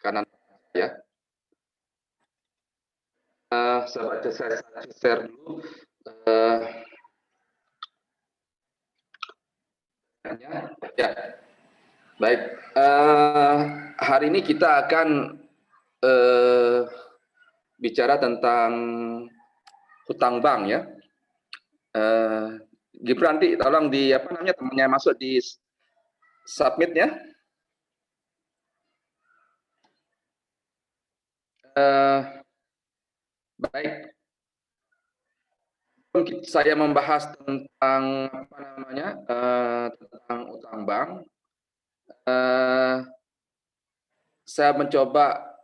kanan ya. Saya share dulu. Ya, baik. Hari ini kita akan bicara tentang hutang bank ya. Gibranti, tolong di apa namanya temannya masuk di submit ya. Baik. Saya membahas tentang apa namanya tentang utang bank. Saya mencoba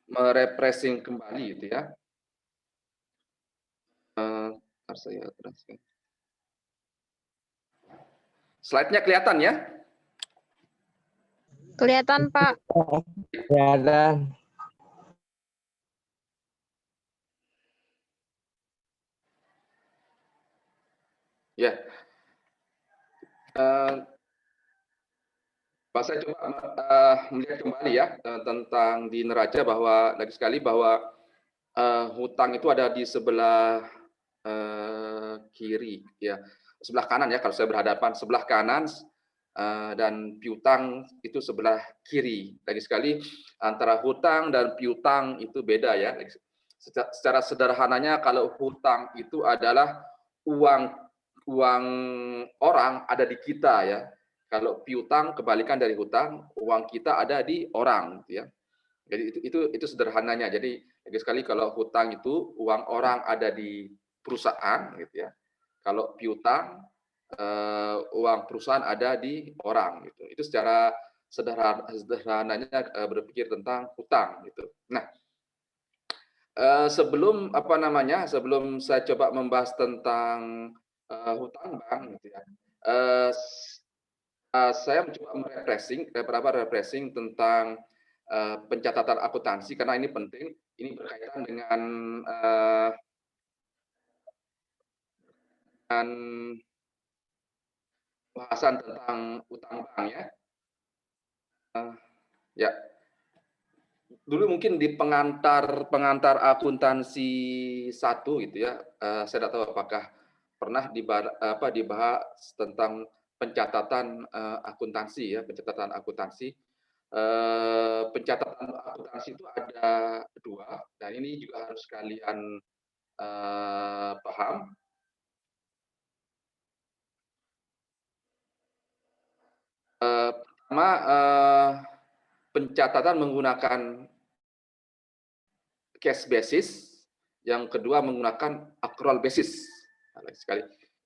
merefreshing kembali gitu ya. Saya slide-nya kelihatan ya? Kelihatan, Pak. Kelihatan. Ya. Pak, saya coba melihat kembali ya tentang di neraca bahwa lagi sekali bahwa hutang itu ada di sebelah kiri ya, sebelah kanan ya kalau saya berhadapan sebelah kanan dan piutang itu sebelah kiri. Lagi sekali antara hutang dan piutang itu beda ya. Secara sederhananya kalau hutang itu adalah uang orang ada di kita ya. Kalau piutang kebalikan dari hutang, uang kita ada di orang gitu ya. Jadi itu sederhananya. Jadi lagi sekali kalau hutang itu uang orang ada di perusahaan gitu ya. Kalau piutang uang perusahaan ada di orang gitu. Itu secara sederhananya berpikir tentang hutang gitu. Nah, sebelum apa namanya? Sebelum saya coba membahas tentang hutang bank gitu ya. Saya mencoba refreshing tentang pencatatan akuntansi karena ini penting. Ini berkaitan dengan bahasan tentang utang bank ya. Ya. Dulu mungkin di pengantar akuntansi 1 gitu ya. Saya tidak tahu apakah pernah dibahas tentang pencatatan akuntansi ya, pencatatan akuntansi. Pencatatan akuntansi itu ada 2 dan ini juga harus kalian paham. Pertama, pencatatan menggunakan cash basis, yang kedua menggunakan accrual basis. Nah, sekali.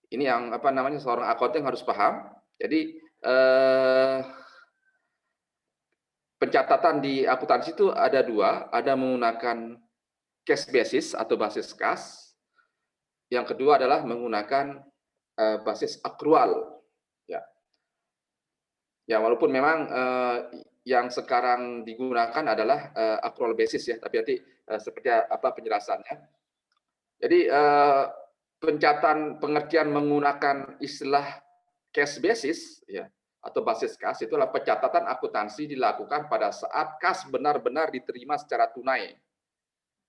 Ini yang apa namanya seorang accounting harus paham. Jadi pencatatan di akuntansi itu ada 2, ada menggunakan cash basis atau basis kas. Yang kedua adalah menggunakan basis accrual. Ya, walaupun memang yang sekarang digunakan adalah accrual basis ya, tapi nanti seperti apa penjelasannya. Jadi pengertian menggunakan istilah cash basis ya atau basis kas itulah pencatatan akuntansi dilakukan pada saat kas benar-benar diterima secara tunai.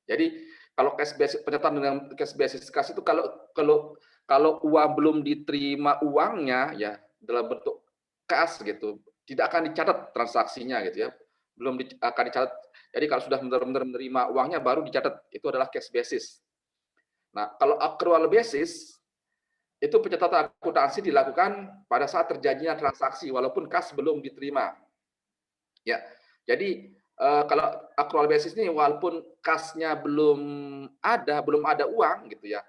Jadi kalau cash basis, pencatatan dengan cash basis kas itu kalau uang belum diterima uangnya ya dalam bentuk kas gitu, tidak akan dicatat transaksinya gitu ya, belum akan dicatat. Jadi kalau sudah benar-benar menerima uangnya baru dicatat, itu adalah cash basis. Nah, kalau accrual basis itu pencatatan akuntansi dilakukan pada saat terjadinya transaksi walaupun kas belum diterima. Ya. Jadi kalau accrual basis ini walaupun kasnya belum ada uang gitu ya.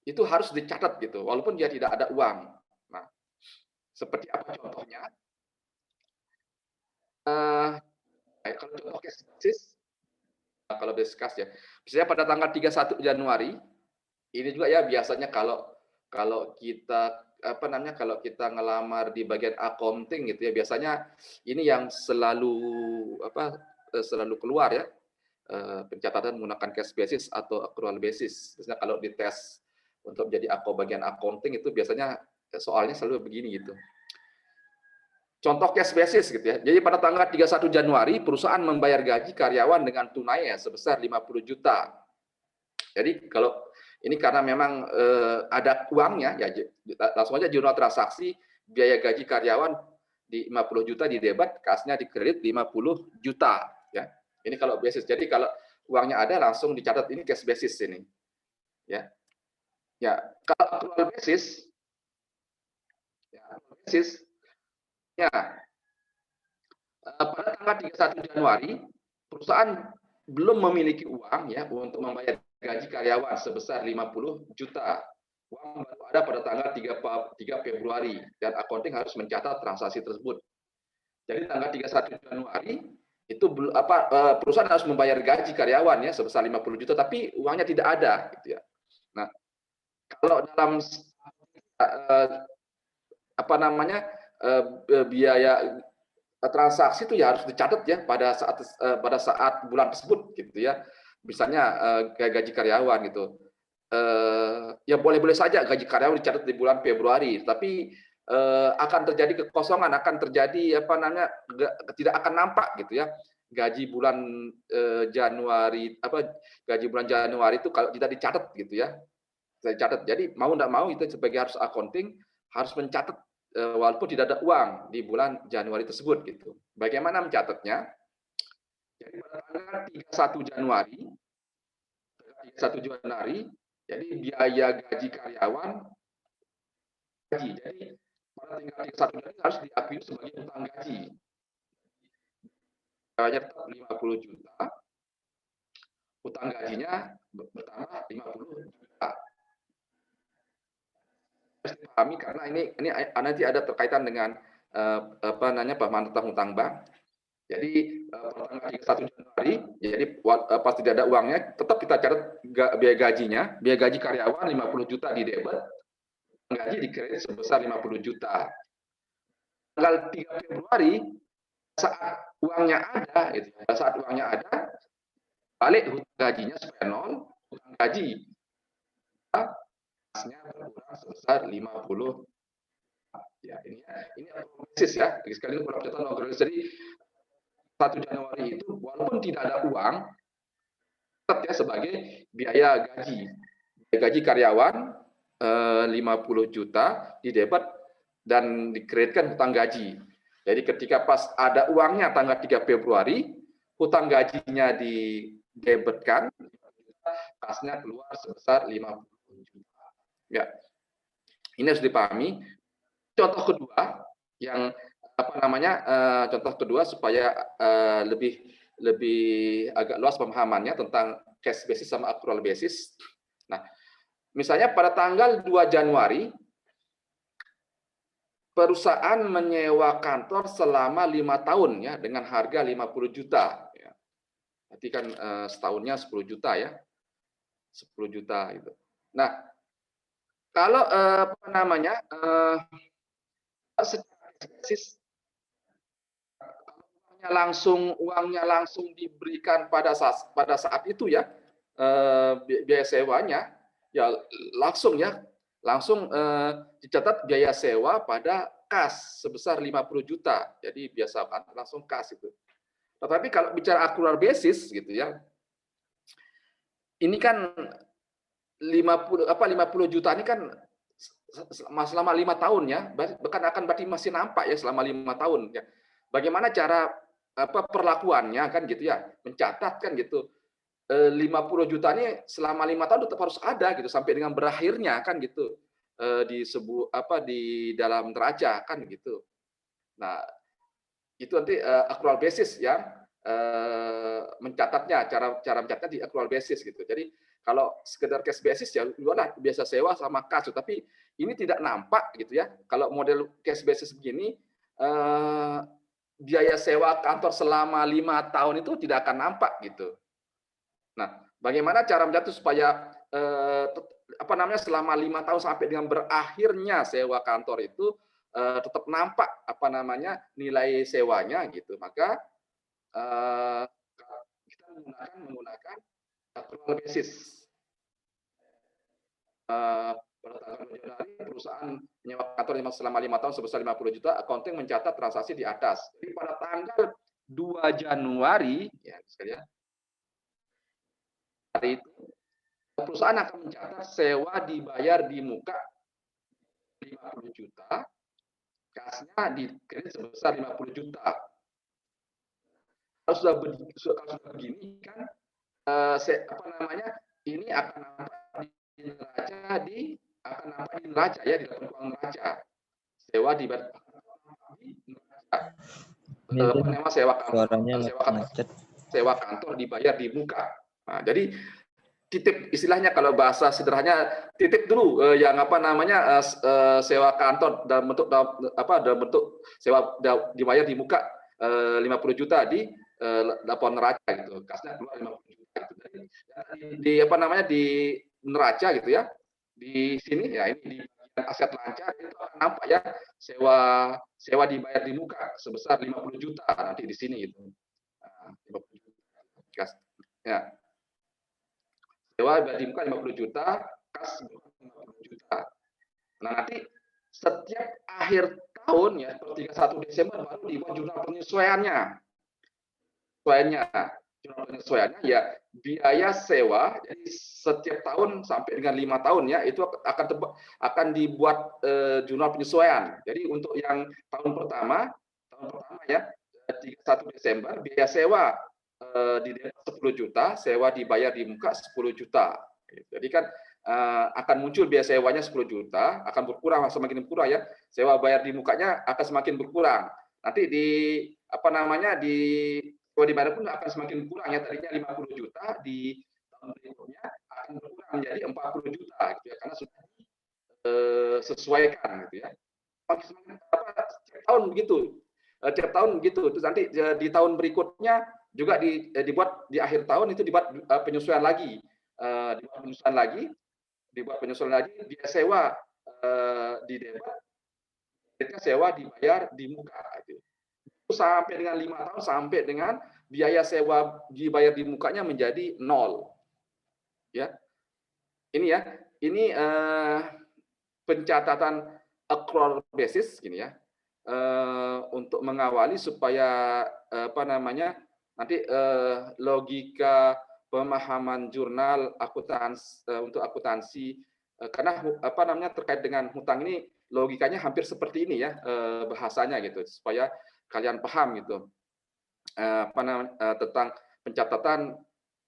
Itu harus dicatat gitu walaupun dia tidak ada uang. Nah, seperti apa contohnya? Kalau contoh cash basis, kalau basis kas ya, biasanya pada tanggal 31 Januari, ini juga ya biasanya kalau kita apa namanya kalau kita ngelamar di bagian accounting gitu ya, biasanya ini yang selalu keluar ya, pencatatan menggunakan cash basis atau accrual basis. Biasanya kalau dites untuk jadi bagian accounting itu biasanya soalnya selalu begini gitu. contoh cash basis gitu ya. Jadi pada tanggal 31 Januari perusahaan membayar gaji karyawan dengan tunai ya sebesar 50 juta. Jadi kalau ini karena memang ada uangnya ya langsung aja jurnal transaksi biaya gaji karyawan di 50 juta di debit, kasnya di kredit 50 juta ya. Ini kalau basis. Jadi kalau uangnya ada langsung dicatat, ini cash basis ini. Ya. Ya, kalau accrual basis ya pada tanggal 31 Januari perusahaan belum memiliki uang ya untuk membayar gaji karyawan sebesar 50 juta. Uang baru ada pada tanggal 3 Februari dan accounting harus mencatat transaksi tersebut. Jadi tanggal 31 Januari itu perusahaan harus membayar gaji karyawan ya sebesar 50 juta tapi uangnya tidak ada gitu ya. Nah, kalau dalam biaya transaksi itu ya harus dicatat ya pada saat bulan tersebut gitu ya. Misalnya gaji karyawan gitu. Ya boleh-boleh saja gaji karyawan dicatat di bulan Februari, tapi akan terjadi kekosongan, akan terjadi tidak akan nampak gitu ya. Gaji bulan Januari itu kalau tidak dicatat gitu ya. Saya catat. Jadi mau tidak mau itu sebagai harus accounting harus mencatat walaupun tidak ada uang di bulan Januari tersebut gitu. Bagaimana mencatatnya? Jadi pada tanggal 31 Januari, jadi biaya gaji karyawan gaji. Jadi pada tanggal 31 Januari harus diakui sebagai utang gaji. Biayanya tetap 50 juta. Utang gajinya bertambah 50 juta. Harus dipahami karena ini nanti ada terkaitan dengan pemahaman tentang utang bank. Jadi pada tanggal 31 Januari, jadi pas tidak ada uangnya, tetap kita catat biaya gajinya, biaya gaji karyawan 50 juta di debit, gaji di kredit sebesar 50 juta. Tanggal 3 Februari, saat uangnya ada, gitu, saat uangnya ada, balik hutang gajinya supaya nol, hutang gaji kasnya berkurang sebesar 50. Ya, ini basis ya, sekali lagi catatan. Jadi 1 Januari itu walaupun tidak ada uang tetap ya sebagai biaya gaji. Biaya gaji karyawan 50 juta di debit dan dikreditkan hutang gaji. Jadi ketika pas ada uangnya tanggal 3 Februari, hutang gajinya didebitkan, kasnya keluar sebesar 50 juta. Ya. Ini harus dipahami. Contoh kedua yang contoh kedua supaya lebih agak luas pemahamannya tentang cash basis sama accrual basis. Nah, misalnya pada tanggal 2 Januari perusahaan menyewa kantor selama 5 tahun ya dengan harga 50 juta ya. Berarti kan setahunnya 10 juta ya. 10 juta gitu. Nah, kalau basis uangnya langsung diberikan pada saat itu ya biaya sewanya ya langsung dicatat biaya sewa pada kas sebesar 50 juta. Jadi biasa kan langsung kas itu. Tetapi kalau bicara accrual basis gitu ya. Ini kan 50 juta ini kan selama 5 tahun ya, bahkan akan berarti masih nampak ya selama 5 tahun ya. Bagaimana cara perlakuannya kan gitu ya, mencatat kan gitu. 50 juta ini selama 5 tahun tetap harus ada gitu sampai dengan berakhirnya kan gitu. Di dalam neraca kan gitu. Nah, itu nanti accrual basis yang mencatatnya, cara mencatatnya di accrual basis gitu. Jadi kalau sekedar cash basis ya udahlah biasa sewa sama kas, tapi ini tidak nampak gitu ya. Kalau model cash basis begini biaya sewa kantor selama 5 tahun itu tidak akan nampak gitu. Nah, bagaimana cara mencatat supaya selama 5 tahun sampai dengan berakhirnya sewa kantor itu tetap nampak nilai sewanya gitu. Maka kita menggunakan accrual basis. pada tanggal 2 Januari perusahaan menyewa kantor selama 5 tahun sebesar 50 juta, accounting mencatat transaksi di atas. Jadi pada tanggal 2 Januari ya sekalian, hari itu perusahaan akan mencatat sewa dibayar di muka 50 juta, kasnya di kredit sebesar 50 juta. Kalau sudah begini kan ini akan nampak di neraca ya, di dalam keuangan neraca. Sewa dibayar sewa kantor dibayar di muka. Nah, jadi titip istilahnya kalau bahasa sederhananya titip dulu yang sewa kantor dalam bentuk sewa dibayar di muka 50 juta di laporan neraca gitu. Kasnya keluar 50 juta gitu. Di neraca gitu ya. Di sini ya ini di aset lancar itu akan nampak ya sewa dibayar di muka sebesar 50 juta nanti di sini gitu. 50 juta. Ya. Sewa di muka 50 juta, kas 50 juta. Nah, nanti setiap akhir tahun ya, per 31 Desember baru dibuat jurnal penyesuaiannya. Jurnal penyesuaiannya ya biaya sewa, jadi setiap tahun sampai dengan 5 tahun ya, itu akan dibuat jurnal penyesuaian. Jadi untuk yang tahun pertama ya, 31 Desember, biaya sewa di 10 juta, sewa dibayar di muka 10 juta. Jadi kan akan muncul biaya sewanya 10 juta, akan berkurang semakin berkurang ya. Sewa bayar di mukanya akan semakin berkurang. Nanti di sewa dibayar pun akan semakin berkurang ya. Tadinya 50 juta di tahun berikutnya akan berkurang menjadi 40 juta gitu ya, karena sudah sesuaikan gitu ya. Setiap tahun begitu. Tiap tahun begitu. Terus nanti di tahun berikutnya juga dibuat di akhir tahun itu dibuat penyesuaian lagi, dibuat penyesuaian lagi dia sewa di debat, sewa dibayar di muka gitu. Itu sampai dengan 5 tahun sampai dengan biaya sewa dibayar di mukanya menjadi 0 ya. Ini pencatatan accrual basis gini ya, untuk mengawali supaya nanti logika pemahaman jurnal untuk akuntansi, karena terkait dengan hutang ini logikanya hampir seperti ini ya, bahasanya gitu, supaya kalian paham gitu tentang pencatatan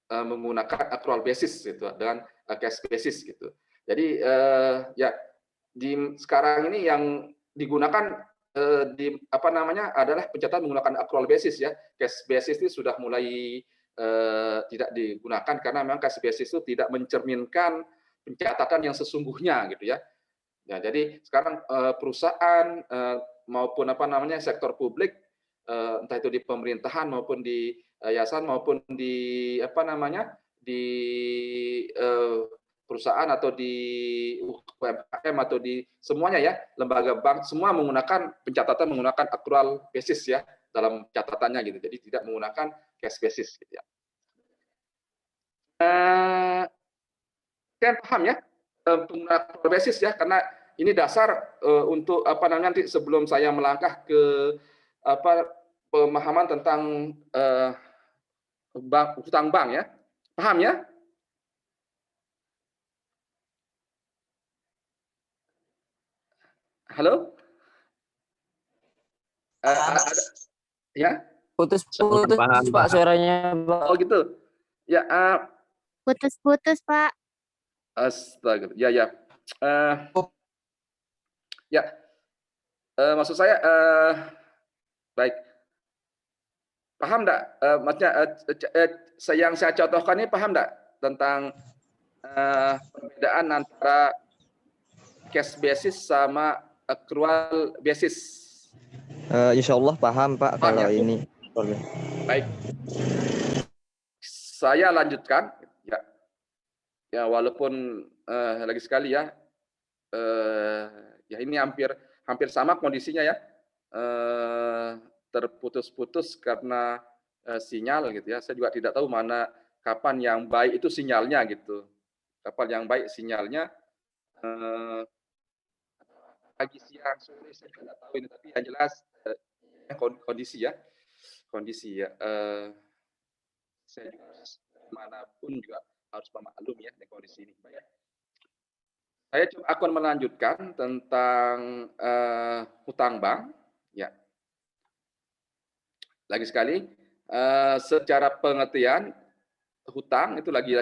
menggunakan accrual basis gitu dengan cash basis gitu. Jadi ya sekarang ini yang digunakan adalah pencatatan menggunakan accrual basis ya. Cash basis itu sudah mulai tidak digunakan karena memang cash basis itu tidak mencerminkan pencatatan yang sesungguhnya gitu ya. Ya, jadi sekarang perusahaan maupun sektor publik, entah itu di pemerintahan maupun di yayasan maupun di di perusahaan atau di UMKM atau di semuanya ya, lembaga bank semua menggunakan pencatatan menggunakan accrual basis ya dalam catatannya gitu. Jadi tidak menggunakan cash basis gitu ya. Kalian paham ya penggunaan accrual basis ya, karena ini dasar untuk nanti sebelum saya melangkah ke pemahaman tentang hutang bank ya. Paham ya? Halo? Ya? Putus-putus Pak suaranya, Pak. Oh gitu. Ya, Putus-putus, Pak. Astaga. Ya. Ya. Maksud saya baik. Paham enggak? Maksudnya yang saya contohkan ini paham enggak tentang perbedaan antara cash basis sama accrual basis? Insya Allah paham Pak kalau ya? ini. Baik. Saya lanjutkan ya. Ya walaupun lagi sekali ya. Ya ini hampir sama kondisinya ya. Terputus-putus karena sinyal gitu ya. Saya juga tidak tahu kapan yang baik itu sinyalnya gitu. Kapan yang baik sinyalnya eh, pagi, siang, sore, saya juga nggak tahu ini, tapi yang jelas kondisi ya, saya juga harus manapun juga harus memaklum ya di kondisi ini. Baik. Saya coba akan melanjutkan tentang hutang bank, ya. Lagi sekali, secara pengertian hutang itu lagi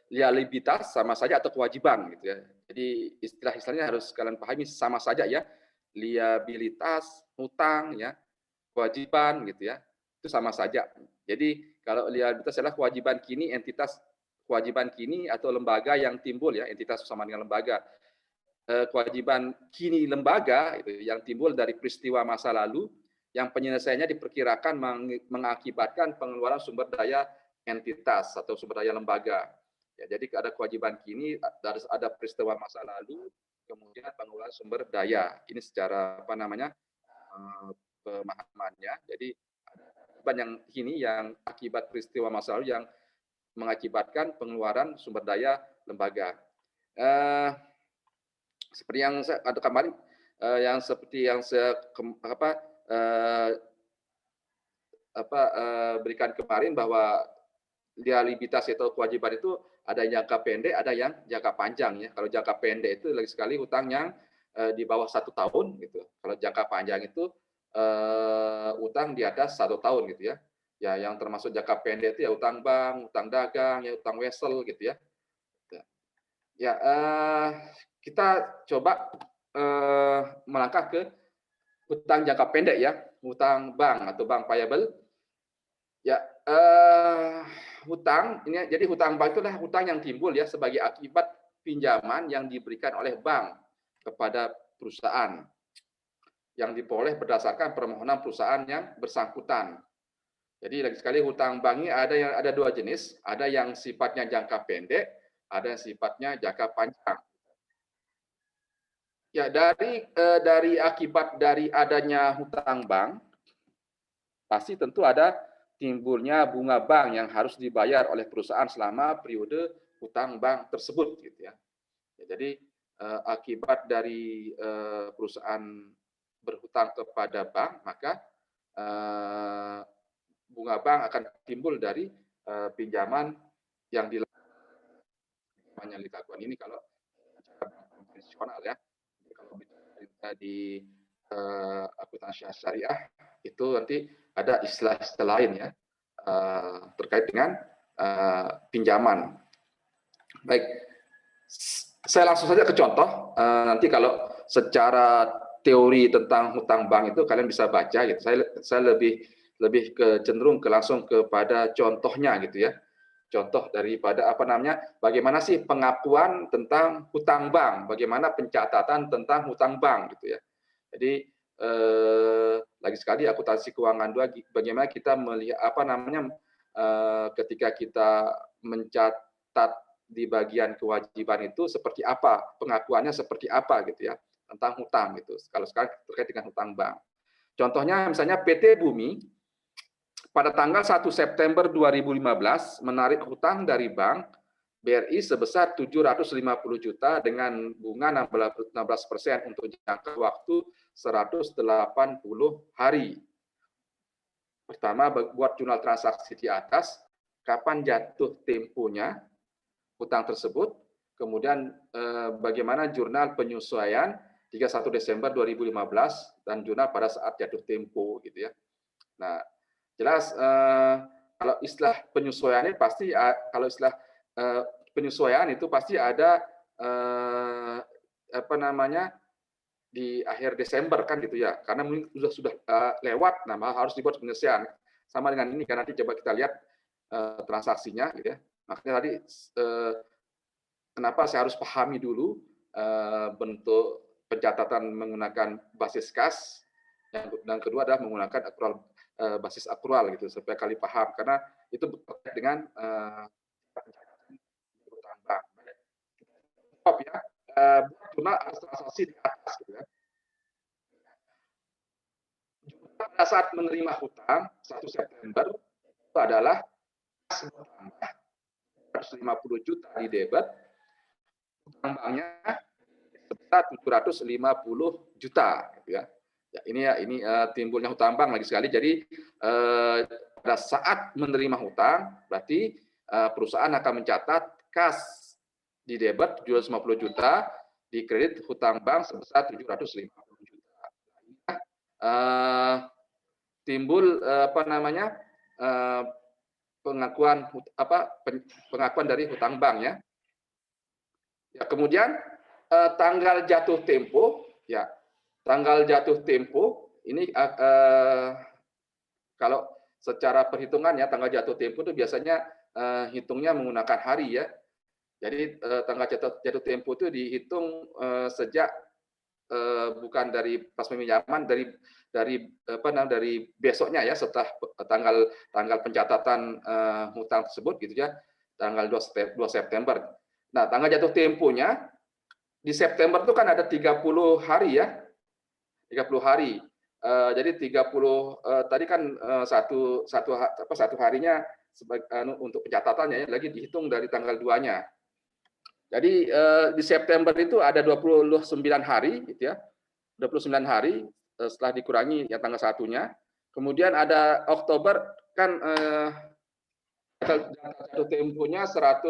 liabilitas sama saja atau kewajiban gitu ya. Jadi istilah-istilahnya harus kalian pahami sama saja ya. Liabilitas, hutang ya, kewajiban gitu ya. Itu sama saja. Jadi kalau liabilitas adalah kewajiban kini atau lembaga yang timbul ya, entitas sama dengan lembaga. Kewajiban kini lembaga itu yang timbul dari peristiwa masa lalu yang penyelesaiannya diperkirakan mengakibatkan pengeluaran sumber daya entitas atau sumber daya lembaga. Ya, jadi ada kewajiban kini, harus ada peristiwa masa lalu, kemudian pengeluaran sumber daya. Ini secara pemahamannya. Jadi kewajiban yang kini yang akibat peristiwa masa lalu yang mengakibatkan pengeluaran sumber daya lembaga. Seperti yang saya katakan kemarin, berikan kemarin bahwa liabilitas atau kewajiban itu ada yang jangka pendek, ada yang jangka panjang ya. Kalau jangka pendek itu lagi sekali hutang yang di bawah 1 tahun gitu. Kalau jangka panjang itu utang di atas 1 tahun gitu ya. Ya, yang termasuk jangka pendek itu ya utang bank, utang dagang, ya utang wesel gitu ya. Ya, kita coba melangkah ke hutang jangka pendek ya, hutang bank atau bank payable. Ya, hutang ini jadi hutang bank itu adalah hutang yang timbul ya sebagai akibat pinjaman yang diberikan oleh bank kepada perusahaan yang diperoleh berdasarkan permohonan perusahaan yang bersangkutan. Jadi lagi sekali hutang bank ini ada 2 jenis, ada yang sifatnya jangka pendek, ada yang sifatnya jangka panjang. Ya, dari akibat dari adanya hutang bank, pasti tentu ada timbulnya bunga bank yang harus dibayar oleh perusahaan selama periode hutang bank tersebut, gitu ya. Jadi akibat dari perusahaan berhutang kepada bank, maka bunga bank akan timbul dari pinjaman yang dilakukan ini kalau konvensional ya. Kalau kita di akuntansi syariah itu nanti ada istilah-istilah lain ya terkait dengan pinjaman. Baik, saya langsung saja ke contoh. Nanti kalau secara teori tentang hutang bank itu kalian bisa baca gitu. Saya lebih cenderung langsung kepada contohnya gitu ya. Contoh daripada bagaimana sih pengakuan tentang hutang bank, bagaimana pencatatan tentang hutang bank gitu ya. Jadi lagi sekali akuntansi keuangan 2, bagaimana kita melihat ketika kita mencatat di bagian kewajiban itu seperti apa, pengakuannya seperti apa gitu ya tentang hutang gitu. Kalau sekarang terkait dengan hutang bank. Contohnya misalnya PT Bumi pada tanggal 1 September 2015 menarik hutang dari bank BRI sebesar 750 juta dengan bunga 16% untuk jangka waktu 180 hari. Pertama, buat jurnal transaksi di atas, kapan jatuh temponya hutang tersebut, kemudian bagaimana jurnal penyesuaian 31 Desember 2015 dan jurnal pada saat jatuh tempo gitu ya. Nah, jelas kalau istilah penyesuaiannya pasti penyesuaian itu pasti ada di akhir Desember kan gitu ya, karena mungkin sudah lewat, nah harus dibuat penyesuaian sama dengan ini kan. Nanti coba kita lihat transaksinya gitu ya. Makanya tadi kenapa saya harus pahami dulu bentuk pencatatan menggunakan basis kas, dan kedua adalah menggunakan akrual, basis akrual gitu supaya kalian paham, karena itu terkait dengan hutang bank. Stop ya, cuma transaksi di atas gitu ya. Pada saat menerima hutang 1 September itu adalah kas bertambah 150 juta di debit, hutang banknya sebesar 750 juta gitu ya. Ya, ini timbulnya hutang bank lagi sekali. Jadi pada saat menerima hutang berarti perusahaan akan mencatat kas di debit 750 juta, di kredit hutang bank sebesar 750 juta. Timbul pengakuan dari hutang bank ya. Ya, kemudian tanggal jatuh tempo ya. Tanggal jatuh tempo ini kalau secara perhitungan ya, tanggal jatuh tempo itu biasanya hitungnya menggunakan hari ya. Jadi tanggal jatuh tempo itu dihitung sejak bukan dari pas peminjaman, dari besoknya ya, setelah tanggal pencatatan hutang tersebut gitu ya, tanggal 2 September. Nah, tanggal jatuh temponya di September itu kan ada 30 hari ya. 30 hari. Jadi 30 tadi kan satu harinya untuk pencatatannya ya, lagi dihitung dari tanggal 2-nya. Jadi di September itu ada 29 hari gitu ya. 29 hari setelah dikurangi yang tanggal 1-nya. Kemudian ada Oktober kan jatuh temponya 180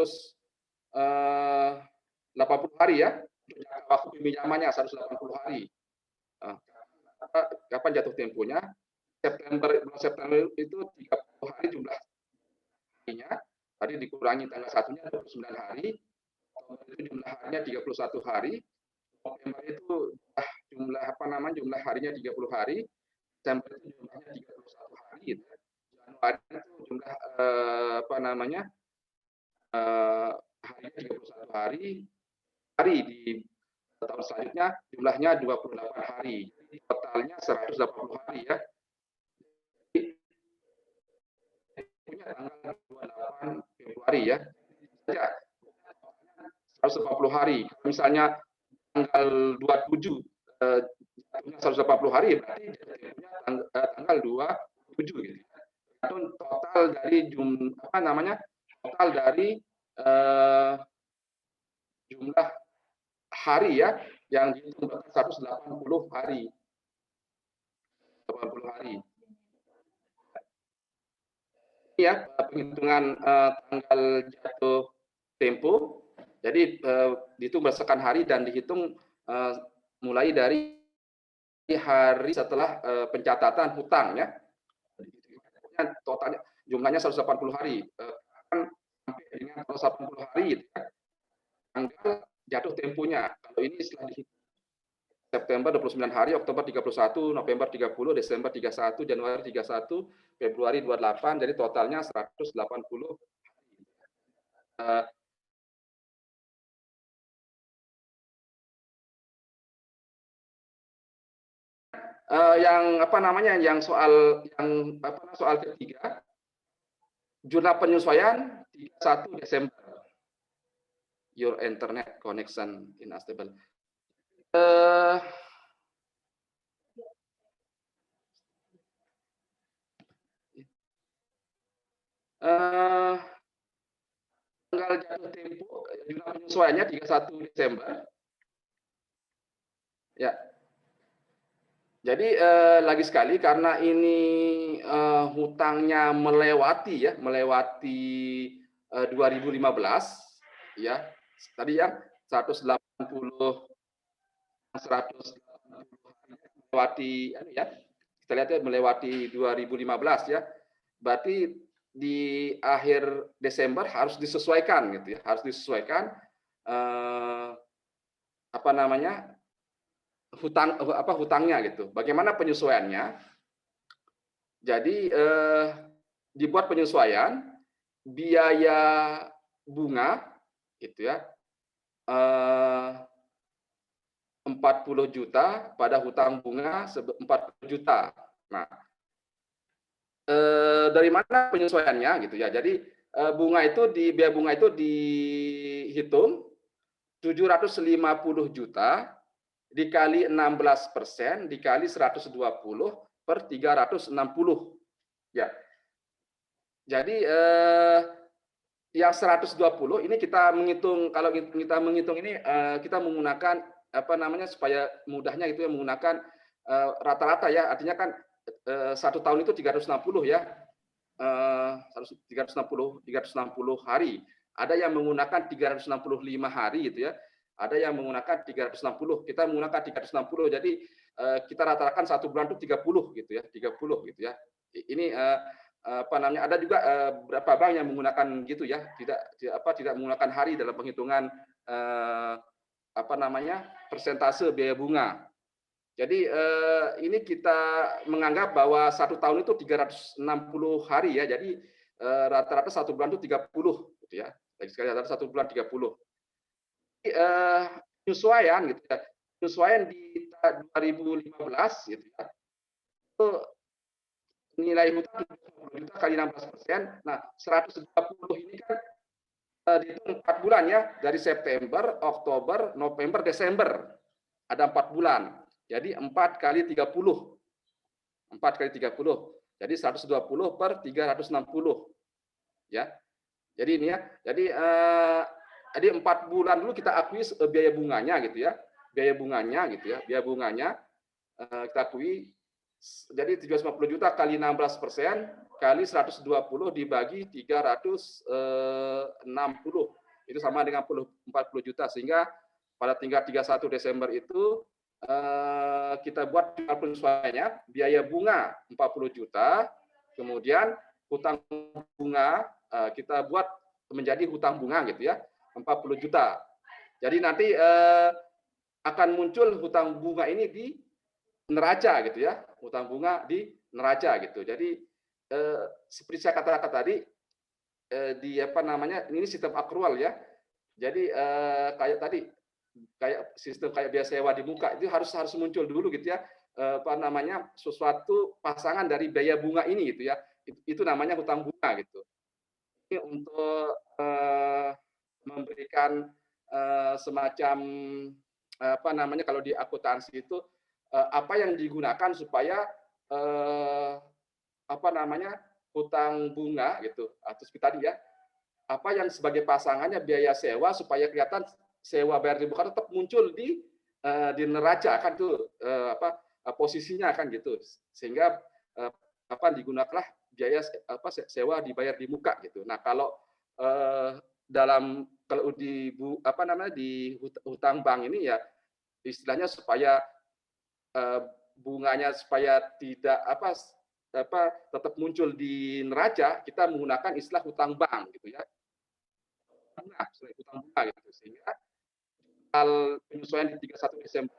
hari ya. Waktu peminjamannya 180 hari. Kapan jatuh temponya? Bulan September itu 30 hari jumlah harinya. Tadi dikurangi tanggal 1-nya 29 hari. Oktober itu jumlah harinya 31 hari. November itu jumlah harinya 30 hari. Desember itu jumlahnya 31 hari gitu. Januari itu jumlah harinya 31 hari. Di tahun selanjutnya jumlahnya 28 hari. Jadi totalnya 180 hari ya. Punya tanggal 28 Februari ya. 180 hari. Misalnya tanggal 27 180 hari berarti tanggal 27 gitu. Itu total dari total dari jumlah hari ya yang dihitung 180 hari. 80 hari. Ini ya penghitungan tanggal jatuh tempo. Jadi dihitung berdasarkan hari dan dihitung mulai dari hari setelah pencatatan hutang ya. Totalnya jumlahnya 180 hari. Sampai dengan 180 hari gitu ya. Tanggal jatuh temponya. Kalau ini setelah dihitung September 29 hari, Oktober 31, November 30, Desember 31, Januari 31, Februari 28, jadi totalnya 180 hari. Yang soal ketiga, jurnal penyesuaian 31 Desember. Your internet connection unstable. Tanggal jatuh tempo jurnal penyesuaiannya 31 Desember. Ya. Jadi lagi sekali karena ini hutangnya melewati 2015 ya. Tadi ya 180 melewati ya. Kita lihat ya melewati 2015 ya. Berarti di akhir Desember harus disesuaikan gitu ya. Harus disesuaikan hutangnya gitu. Bagaimana penyesuaiannya? Jadi dibuat penyesuaian biaya bunga gitu ya. 40 juta pada hutang bunga 40 juta. Nah, dari mana penyesuaiannya gitu ya. Jadi biaya bunga itu dihitung 750 juta dikali 16% dikali 120 per 360 ya. Jadi yang 120 ini kita menghitung, kalau kita menghitung ini kita menggunakan supaya mudahnya itu yang menggunakan rata-rata ya, artinya kan 1 tahun itu 360 ya, 360 hari. Ada yang menggunakan 365 hari gitu ya. Ada yang menggunakan 360. Kita menggunakan 360. Jadi kita rata-ratakan 1 bulan itu 30 gitu ya, 30 gitu ya. Ini ada juga beberapa bank yang menggunakan gitu ya, tidak menggunakan hari dalam penghitungan persentase biaya bunga. Jadi ini kita menganggap bahwa 1 tahun itu 360 hari ya. Jadi rata-rata 1 bulan itu 30 gitu ya. Lagi sekali rata-rata 1 bulan 30. Penyesuaian gitu ya. Penyesuaian di 2015 gitu ya. Itu nilai hutang 20 juta kali 16%. Nah, 120 ini kan dihitung 4 bulan ya, dari September, Oktober, November, Desember. Ada 4 bulan. Jadi 4 kali 30. 4 kali 30. Jadi 120 per 360. Ya. Jadi ini ya. Jadi 4 bulan dulu kita akui biaya bunganya gitu ya. Biaya bunganya gitu ya. Biaya bunganya kita akui, jadi 750 juta kali 16% kali 120 dibagi 360. Itu sama dengan 40 juta, sehingga pada tingkat 31 Desember itu kita buat penyesuaiannya, biaya bunga 40 juta, kemudian hutang bunga kita buat menjadi hutang bunga gitu ya, 40 juta. Jadi nanti akan muncul hutang bunga ini di neraca gitu ya, hutang bunga di neraca gitu. Jadi seperti saya katakan tadi, ini sistem akrual ya. Jadi kayak sistem kayak biaya sewa di muka itu harus muncul dulu gitu ya, sesuatu pasangan dari biaya bunga ini gitu ya. Itu namanya hutang bunga gitu. Ini untuk memberikan semacam kalau di akuntansi itu apa yang digunakan supaya hutang bunga gitu, atau seperti tadi ya, apa yang sebagai pasangannya biaya sewa supaya kelihatan sewa bayar di muka tetap muncul di neraca kan tuh posisinya kan gitu, sehingga digunakanlah biaya sewa dibayar di muka gitu. Nah, kalau di hutang bank ini ya istilahnya supaya bunganya supaya tidak tetap muncul di neraca, kita menggunakan istilah hutang bank gitu ya. Hutang bunga gitu, sehingga hal penyesuaian di 31 Desember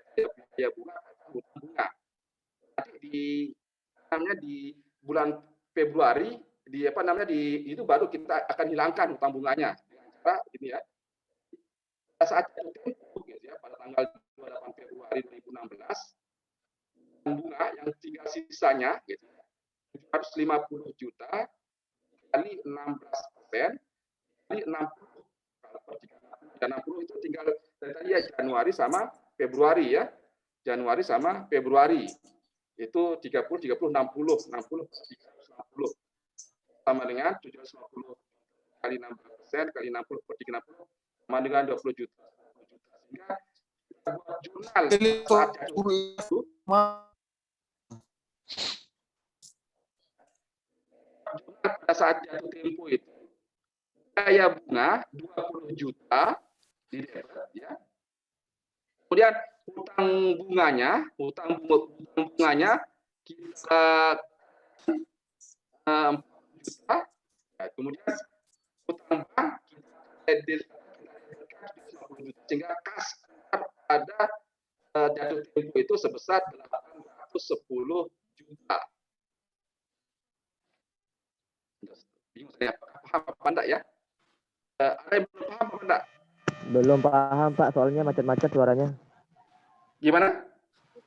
biaya bunga hutang bunga. Nanti di bulan Februari itu baru kita akan hilangkan hutang bunganya dengan cara ini ya. Pada saat itu gitu ya, pada tanggal 28 Februari 2016, bunga yang tinggal sisanya gitu 750 juta kali 16% kali 60. 60 itu tinggal dari tadi ya, Januari sama Februari ya. Januari sama Februari. Itu 30 60 sama dengan 750 kali 16% kali 60 per 360 sama dengan 20 juta. Sehingga kita buat jurnal saat itu pada saat jatuh tempo itu biaya bunga 20 juta di debit ya. Kemudian hutang bunganya kita 4 juta. Ya, kemudian hutang bank kita sehingga kas ada jatuh tempo itu sebesar 810 juta. Bingung saya, paham apa enggak ya? Ada yang belum paham apa enggak? Belum paham Pak, soalnya macet-macet suaranya. Gimana?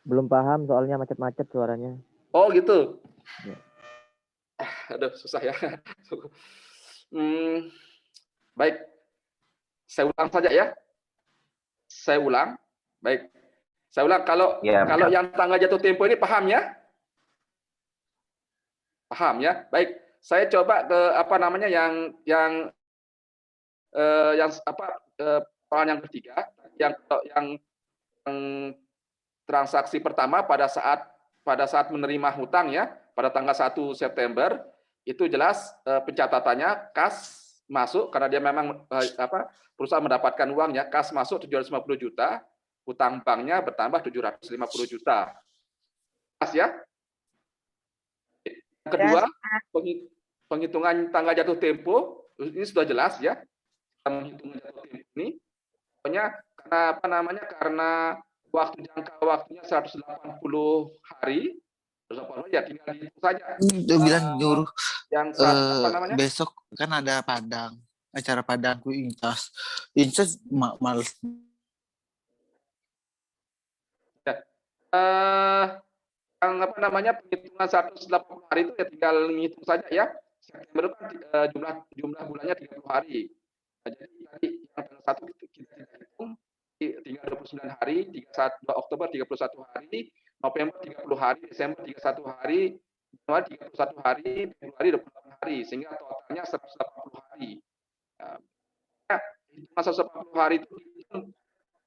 Belum paham soalnya macet-macet suaranya. Oh gitu. Ya. Aduh, susah ya. Baik, saya ulang saja ya. Saya ulang. Baik, saya ulang. Kalau yang tanggal jatuh tempo ini paham ya? Paham ya? Baik, saya coba ke peran yang ketiga, yang transaksi pertama pada saat menerima hutang ya, pada tanggal 1 September itu jelas pencatatannya kas masuk karena dia memang perusahaan mendapatkan uangnya, kas masuk 750 juta, hutang banknya bertambah 750 juta. Pas ya. Yang kedua, penghitungan tanggal jatuh tempo ini sudah jelas ya. Penghitungan jatuh tempo ini pokoknya karena jangka waktunya 180 hari, ya tinggal dihitung saja. Itu bilang nyuruh Yang besok kan ada Padang, acara Padangku Incas males. Yang penghitungan 180 hari itu ya tinggal menghitung saja ya. September kan jumlah bulannya 30 hari. Nah, jadi tadi yang tanggal 1 kita hitung tinggal 29 hari, 31 Oktober 31 hari, November 30 hari, Desember 31 hari, Januari 31 hari, Februari 28 hari, sehingga totalnya 180 hari. Nah, hitungan 180 hari itu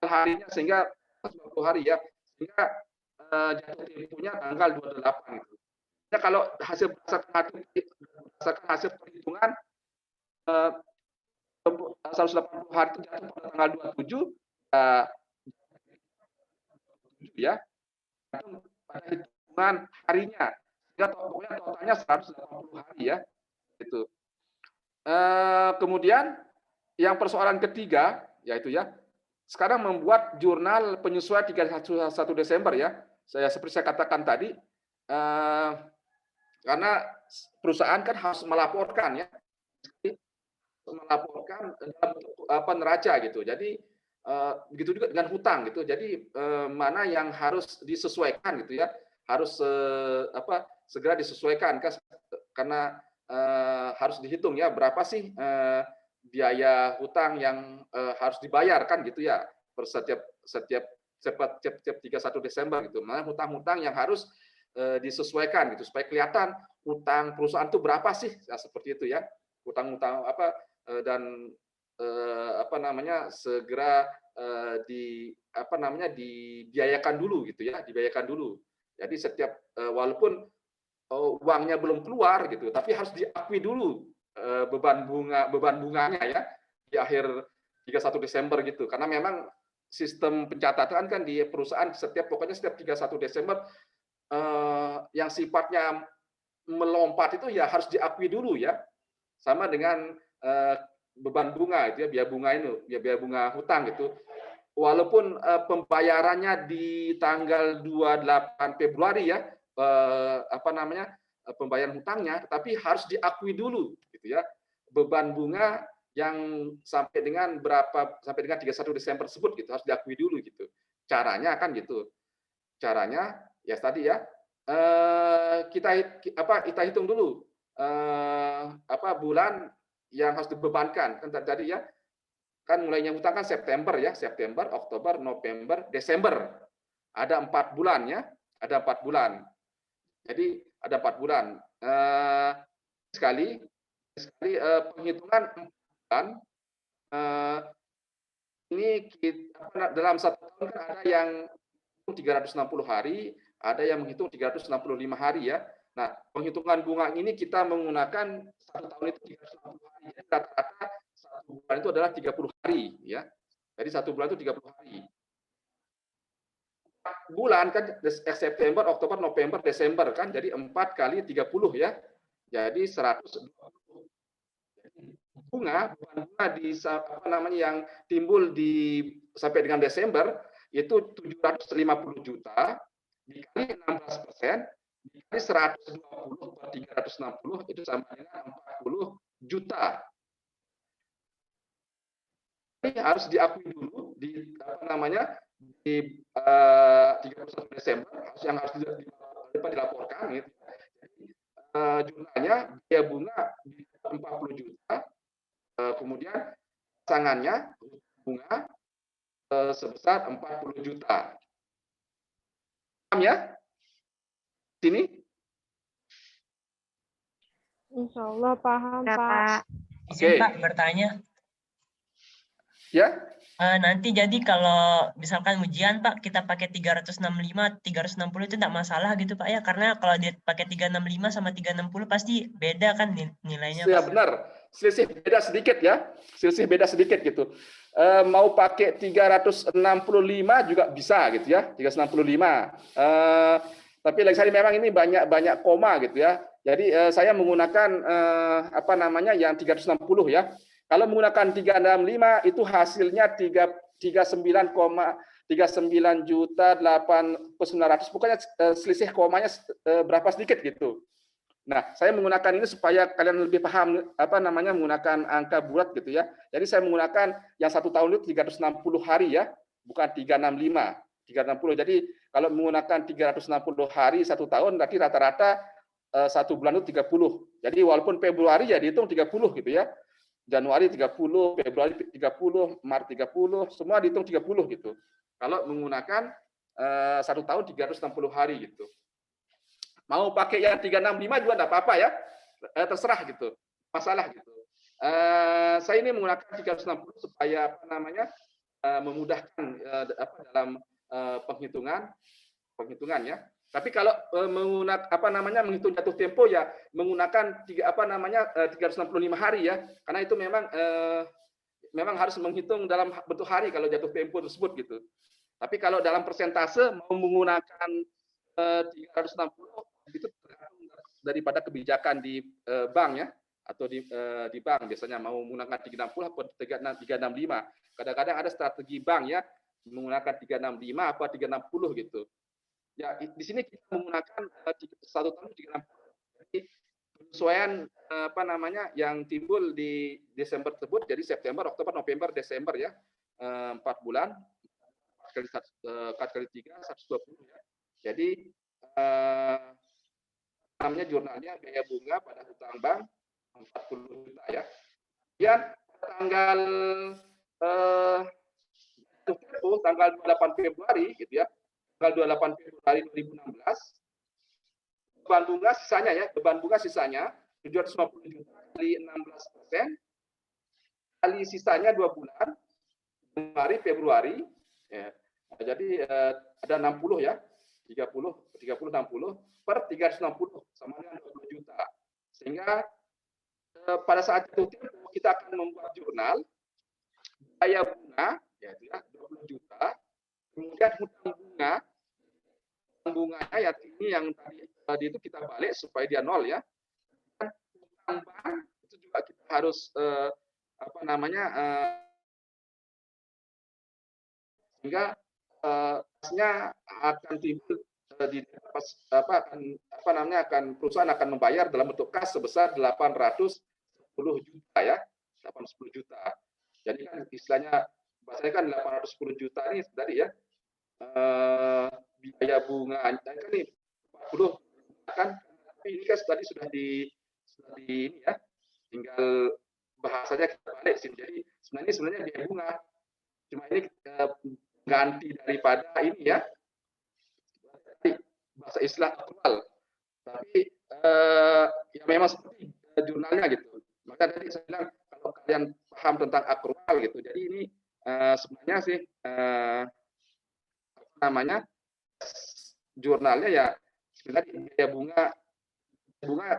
harinya sehingga 180 hari ya, sehingga jatuh temponya tanggal 28 gitu. Nah, kalau berdasarkan hasil perhitungan 180 hari itu jatuh pada tanggal 27 ya. Itu pada hitungan harinya. Sehingga pokoknya totalnya 180 hari ya. Itu. Kemudian yang persoalan ketiga yaitu ya, sekarang membuat jurnal penyesuaian 31 Desember ya. Seperti saya katakan tadi, karena perusahaan kan harus melaporkan ya, dalam bentuk neraca gitu. Jadi begitu juga dengan hutang gitu. Jadi mana yang harus disesuaikan gitu ya, harus segera disesuaikan karena harus dihitung ya berapa sih biaya hutang yang harus dibayarkan gitu ya per setiap 31 Desember gitu. Nah, hutang-hutang yang harus disesuaikan gitu supaya kelihatan hutang perusahaan itu berapa sih, nah, seperti itu ya. Hutang-hutang dan segera dibiayakan dulu gitu ya, dibiayakan dulu. Jadi setiap walaupun uangnya belum keluar gitu, tapi harus diakui dulu beban bunganya ya di akhir 31 Desember gitu. Karena memang sistem pencatatan kan di perusahaan pokoknya setiap 31 Desember yang sifatnya melompat itu ya harus diakui dulu ya. Sama dengan beban bunga itu ya, biaya bunga hutang gitu. Walaupun pembayarannya di tanggal 28 Februari ya, pembayaran hutangnya, tapi harus diakui dulu gitu ya. Beban bunga yang sampai dengan 31 Desember tersebut gitu harus diakui dulu gitu. Caranya kan gitu. Caranya ya tadi ya kita hitung dulu bulan yang harus dibebankan kan tadi ya. Kan mulainya hutang kan September ya, September, Oktober, November, Desember. Ada 4 bulan ya, ada 4 bulan. Jadi ada 4 bulan. Sekali penghitungan bulan ini dalam satu tahun kan ada yang 360 hari, ada yang menghitung 365 hari ya. Nah, penghitungan bunga ini kita menggunakan satu tahun itu 360 hari. Jadi rata-rata satu bulan itu adalah 30 hari ya. Jadi satu bulan itu 30 hari. 4 bulan kan September, Oktober, November, Desember kan. Jadi 4 kali 30 ya. Jadi 120. Bunga yang timbul sampai dengan Desember itu 750 juta dikali 16%, dikali 120 per 360 itu sama dengan 40 juta. Ini harus diakui dulu di 31 Desember yang harus dilaporkan gitu. Jumlahnya biaya bunga 40 juta, kemudian pasangannya bunga sebesar 40 juta. Paham ya? Sini? Insya Allah paham, Ya, Pak. Pak. Izin Pak bertanya. Ya? Nanti jadi kalau misalkan ujian Pak, kita pakai 365, 360 itu enggak masalah gitu Pak ya? Karena kalau dia pakai 365 sama 360 pasti beda kan nilainya Ya Pak? benar, selisih beda sedikit ya, selisih beda sedikit gitu. Mau pakai 365 juga bisa gitu ya, 365. Tapi lagi sekali memang ini banyak koma gitu ya. Jadi saya menggunakan apa namanya yang 360 ya. Kalau menggunakan 365 itu hasilnya 39 juta 8.900. Pokoknya selisih komanya berapa sedikit gitu. Nah, saya menggunakan ini supaya kalian lebih paham apa namanya menggunakan angka bulat gitu ya. Jadi saya menggunakan yang 1 tahun itu 360 hari ya, bukan 365. 360. Jadi kalau menggunakan 360 hari 1 tahun berarti rata-rata 1 bulan itu 30. Jadi walaupun Februari ya dihitung 30 gitu ya. Januari 30, Februari 30, Maret 30, semua dihitung 30 gitu. Kalau menggunakan 1 tahun 360 hari gitu. Mau pakai yang 365 juga enggak apa-apa ya. Terserah gitu. Masalah gitu. Saya ini menggunakan 360 supaya apa namanya? Memudahkan dalam penghitungan ya. Tapi kalau menggunakan apa namanya menghitung jatuh tempo ya menggunakan 365 hari ya. Karena itu memang harus menghitung dalam bentuk hari kalau jatuh tempo tersebut gitu. Tapi kalau dalam persentase mau menggunakan 360 itu tergantung daripada kebijakan di bank ya atau di bank biasanya mau menggunakan 360 atau 365. Kadang-kadang ada strategi bank ya menggunakan 365 apa 360 gitu. Ya di sini kita menggunakan 1 tahun 360. Jadi penyesuaian apa namanya yang timbul di Desember tersebut jadi September, Oktober, November, Desember ya 4 bulan 4 kali 3 120 ya. Jadi namanya jurnalnya biaya bunga pada hutang bank 40 juta ya. Kemudian tanggal tanggal 28 Februari gitu ya. Tanggal 28 Februari 2016 beban bunga sisanya 750 juta kali 16% kali sisanya 2 bulan Januari Februari ya. Jadi ada 60 ya. 30 60 per 360 sama dengan 20 juta. Sehingga pada saat itu kita akan membuat jurnal biaya bunga ya 20 juta. Kemudian hutang bunganya ya ini yang tadi itu kita balik supaya dia nol ya. Dan hutang bank itu juga kita harus apa namanya sehingga pasnya akan timbul di perusahaan akan membayar dalam bentuk kas sebesar 810 juta ya 810 juta. Jadi kan istilahnya bahasanya kan 810 juta ini tadi ya biaya bunga dan kan ini 40 kan tapi ini kan tadi sudah di ini ya tinggal bahasanya kita balik sini. Jadi sebenarnya biaya bunga cuma ini ganti daripada ini ya bahasa istilah aktual tapi ya memang seperti jurnalnya gitu. Maka tadi saya bilang kalau kalian paham tentang akrual gitu jadi ini sebenarnya sih apa namanya jurnalnya ya sebenarnya biaya bunga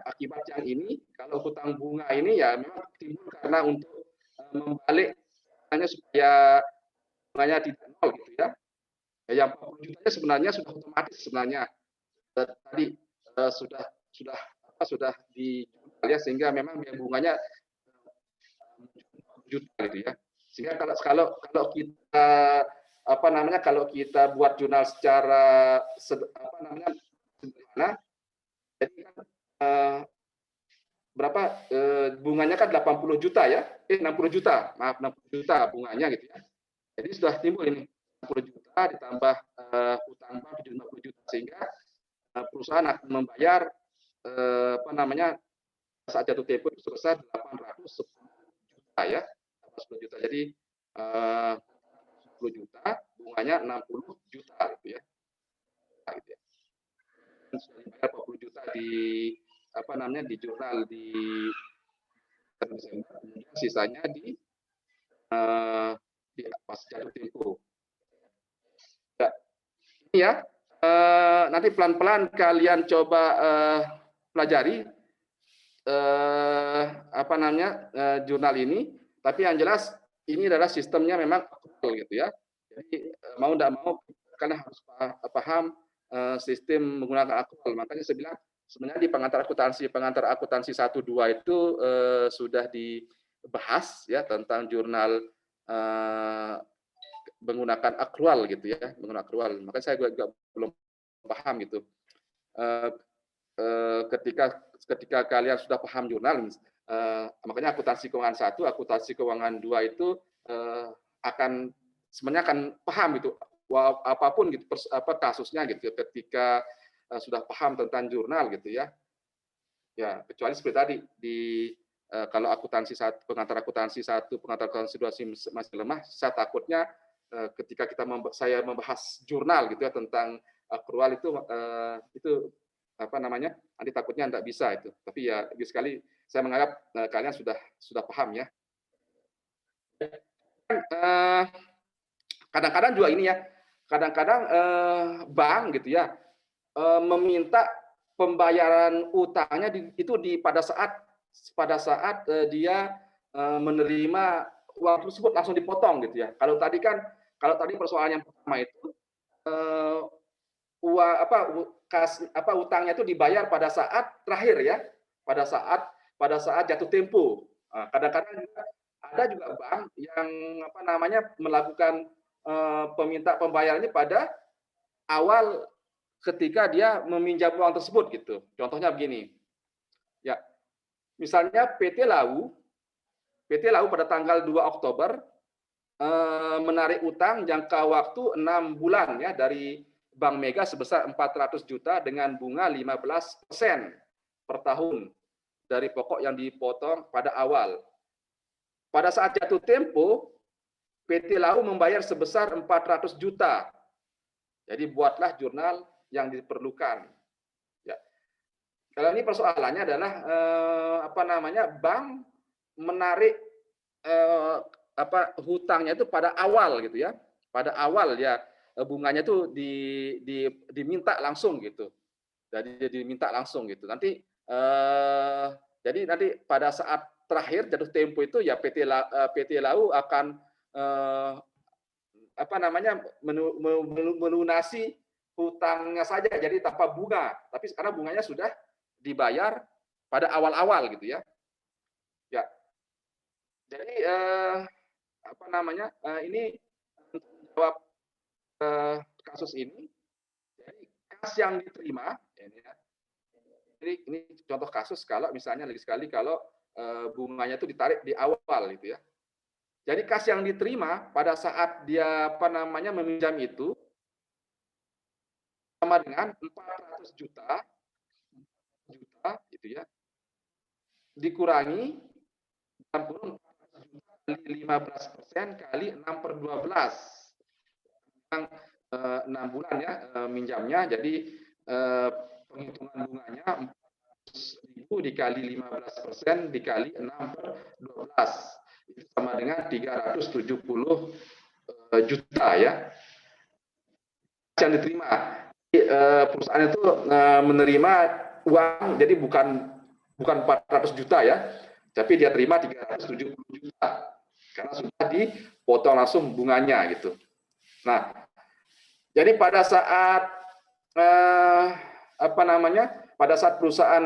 akibat yang ini kalau hutang bunga ini ya memang timbul karena untuk membalik hanya supaya bunganya tidak nol gitu ya. Yang 40 jutanya sebenarnya sudah otomatis sebenarnya tadi sudah dijual ya sehingga memang biaya bunganya juta gitu ya. Sehingga kalau kita apa namanya kalau kita buat jurnal secara sederhana jadi kan berapa bunganya kan 80 juta ya 60 juta maaf 60 juta bunganya gitu ya. Jadi sudah timbul ini 60 juta ditambah hutang bank 750 juta sehingga perusahaan akan membayar apa namanya saat jatuh tempo itu sebesar 810 juta ya 10 juta. Jadi 10 juta bunganya 60 juta gitu ya. Gitu ya. Dan sudah dibayar 20 juta di apa namanya di jurnal di Desember, kemudian sisanya di di pas jatuh tempo. Ya, ini ya. Nanti pelan-pelan kalian coba pelajari jurnal ini. Tapi yang jelas ini adalah sistemnya memang aktual gitu ya. Jadi mau tidak mau kalian harus paham sistem menggunakan aktual. Makanya saya bilang sebenarnya di pengantar akuntansi 1 2 itu sudah dibahas ya tentang jurnal menggunakan akrual gitu ya, menggunakan akrual. Makanya saya juga belum paham gitu. Ketika kalian sudah paham jurnal, makanya akuntansi keuangan 1, akuntansi keuangan 2 itu sebenarnya akan paham gitu, apapun gitu kasusnya gitu. Ketika sudah paham tentang jurnal gitu ya, ya kecuali seperti tadi kalau pengantar akuntansi 1, pengantar akuntansi 2 masih lemah, saya takutnya ketika saya membahas jurnal gitu ya tentang akrual itu nanti takutnya tidak bisa itu. Tapi ya sekali saya menganggap kalian sudah paham ya. Kadang-kadang juga ini ya, kadang-kadang bank gitu ya meminta pembayaran utangnya pada saat dia menerima uang tersebut langsung dipotong gitu ya. Kalau tadi persoalan yang pertama itu utangnya itu dibayar pada saat terakhir ya, pada saat jatuh tempo. Kadang-kadang ada juga bank yang melakukan peminta pembayaran ini pada awal ketika dia meminjam uang tersebut gitu. Contohnya begini. Ya. Misalnya PT Lau pada tanggal 2 Oktober menarik utang jangka waktu 6 bulan ya dari Bank Mega sebesar 400 juta dengan bunga 15% per tahun dari pokok yang dipotong pada awal. Pada saat jatuh tempo, PT Lau membayar sebesar 400 juta. Jadi buatlah jurnal yang diperlukan. Ya. Kalau ini persoalannya adalah bank menarik hutangnya itu pada awal gitu ya. Pada awal ya bunganya itu diminta langsung gitu. Jadi diminta langsung gitu. Nanti pada saat terakhir jatuh tempo itu ya PT Lau akan melunasi hutangnya saja jadi tanpa bunga. Tapi karena bunganya sudah dibayar pada awal-awal gitu ya. Ya. Jadi ini untuk jawab kasus ini, jadi kas yang diterima, jadi ini contoh kasus kalau misalnya kalau bunganya itu ditarik di awal gitu ya. Jadi kas yang diterima pada saat dia meminjam itu sama dengan 400 juta gitu ya, dikurangi 15% kali 6/12. 6 bulan ya minjamnya, jadi penghitungan bunganya 400.000 dikali 15% dikali 6/12 itu sama dengan 370 juta ya yang diterima. Jadi, perusahaan itu menerima uang, jadi bukan 400 juta ya, tapi dia terima 370 juta karena sudah dipotong langsung bunganya gitu. Nah, jadi pada saat pada saat perusahaan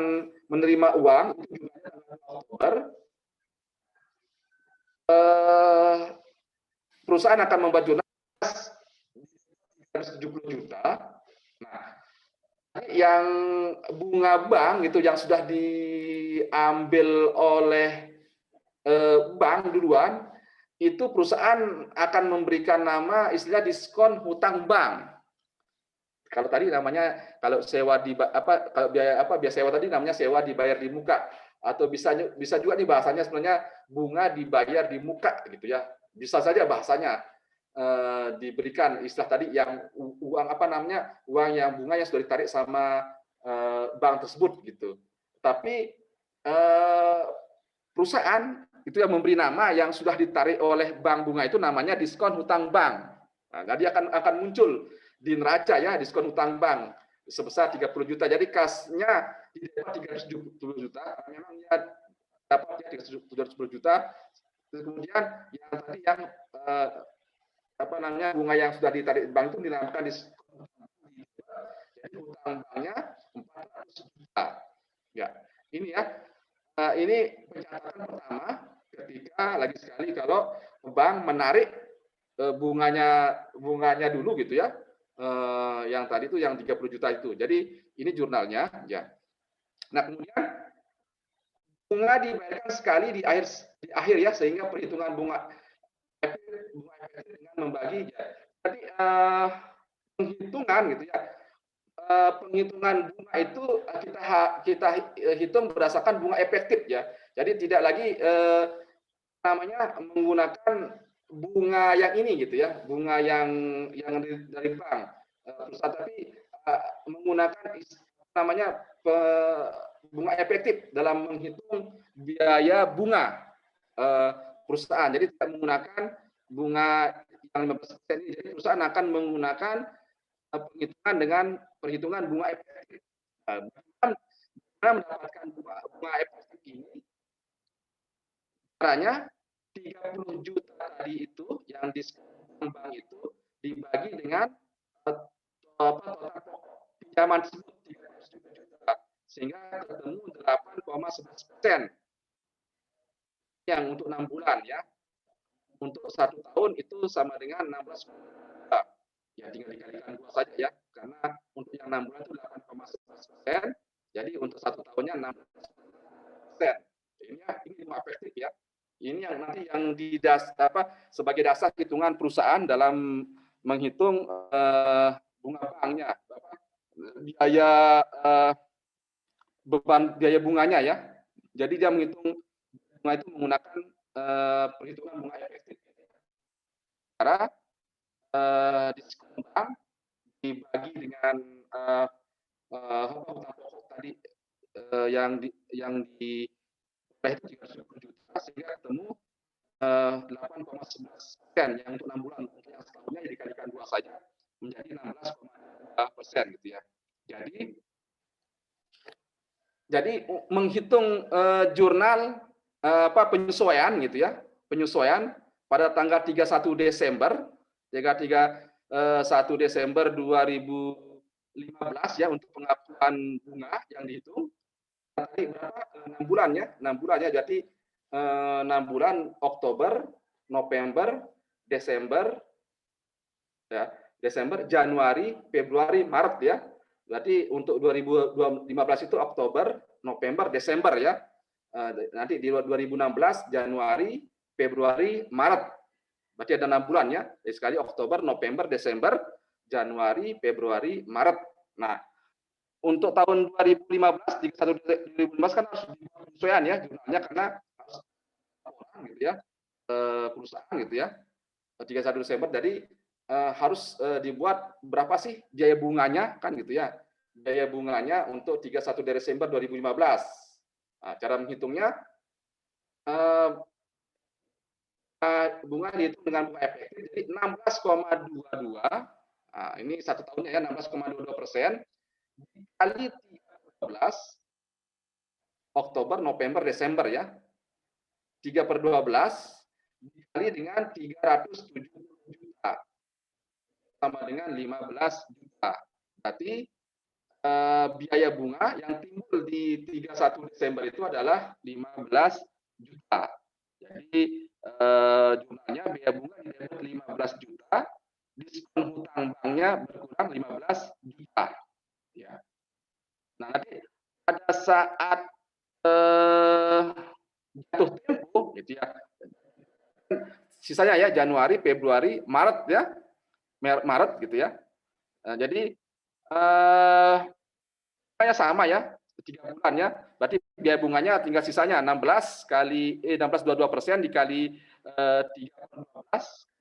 menerima uang itu juga Oktober, perusahaan akan membuat jurnal 370 juta. Nah, yang bunga bank itu yang sudah diambil oleh bank duluan, itu perusahaan akan memberikan nama istilah diskon hutang bank. Kalau tadi namanya kalau sewa kalau biaya sewa tadi namanya sewa dibayar di muka, atau bisa juga nih bahasanya sebenarnya bunga dibayar di muka gitu ya. Bisa saja bahasanya diberikan istilah tadi yang uang uang yang bunga yang sudah ditarik sama bank tersebut gitu. Tapi perusahaan itu yang memberi nama yang sudah ditarik oleh bank bunga itu namanya diskon hutang bank. Nah, jadi akan muncul di neraca ya diskon hutang bank sebesar 30 juta. Jadi kasnya di 370 juta, memang ya dapatnya 370 juta. Kemudian yang tadi yang bunga yang sudah ditarik bank itu dinamakan diskon. Jadi hutang banknya 400 juta. Ya, ini ya. Ini pencatatan pertama ketika lagi sekali kalau bank menarik bunganya dulu gitu ya. Yang tadi itu yang 30 juta itu. Jadi ini jurnalnya ya. Nah, kemudian bunga dibayarkan sekali di akhir ya, sehingga perhitungan bunga efektif dengan membagi ya. Jadi penghitungan gitu ya. Penghitungan bunga itu kita hitung berdasarkan bunga efektif ya. Jadi tidak lagi menggunakan bunga yang ini gitu ya, bunga yang dari bank perusahaan, tapi menggunakan bunga efektif dalam menghitung biaya bunga perusahaan. Jadi tidak menggunakan bunga yang 15% ini. Jadi perusahaan akan menggunakan penghitungan dengan perhitungan bunga efektif. Bagaimana mendapatkan bunga efektif ini? Caranya 30 juta tadi itu yang diskon bank itu dibagi dengan total pinjaman tersebut 30 juta, sehingga ketemu 8,11% yang untuk 6 bulan ya. Untuk 1 tahun itu sama dengan 16 juta. Ya tinggal dikalikan 2 saja ya, karena untuk yang 6 bulan itu 8,11%, jadi untuk 1 tahunnya 16%. Ini bunga efektif ya. Ini yang nanti yang sebagai dasar hitungan perusahaan dalam menghitung bunga banknya, biaya beban biaya bunganya ya. Jadi dia menghitung bunga itu menggunakan perhitungan bunga efektif. Cara diskon bank dibagi dengan hutang pokok tadi yang di itu 310 juta, sehingga ketemu 8,11% yang untuk 6 bulan. Untuk yang setahunnya dikalikan 2 saja menjadi 16,2% gitu ya. Jadi menghitung jurnal penyesuaian gitu ya, penyesuaian pada tanggal 31 Desember 2015 ya untuk pengakuan bunga yang dihitung. Tadi berapa? 6 bulan ya, 6 bulan ya. Jadi 6 bulan Oktober, November, Desember, ya, Desember, Januari, Februari, Maret ya. Berarti untuk 2015 itu Oktober, November, Desember ya. Nanti di 2016 Januari, Februari, Maret. Berarti ada 6 bulan ya. Jadi sekali Oktober, November, Desember, Januari, Februari, Maret. Nah, untuk tahun 2015, 2015 kan harus dibuat penyesuaian ya jumlahnya, karena harus orang gitu ya, perusahaan gitu ya, 31 Desember. Jadi harus dibuat berapa sih biaya bunganya kan gitu ya, biaya bunganya untuk 31 Desember 2015. Nah, cara menghitungnya bunga dihitung dengan bunga efektif, jadi 16,22. Nah, ini 1 tahunnya ya, 16,22%. Dikali 12 Oktober, November, Desember ya. 3/12 dikali dengan 370 juta sama dengan 15 juta. Berarti biaya bunga yang timbul di 31 Desember itu adalah 15 juta. Jadi jumlahnya biaya bunga di debit 15 juta, diskon hutang banknya berkurang 15 juta. Ya. Nah, nanti pada saat jatuh tempo gitu ya, sisanya ya Januari, Februari, Maret ya, Maret gitu ya. Nah, jadi kayak sama ya, 3 bulan ya. Berarti biaya bunganya tinggal sisanya 16,22% dikali 3/12.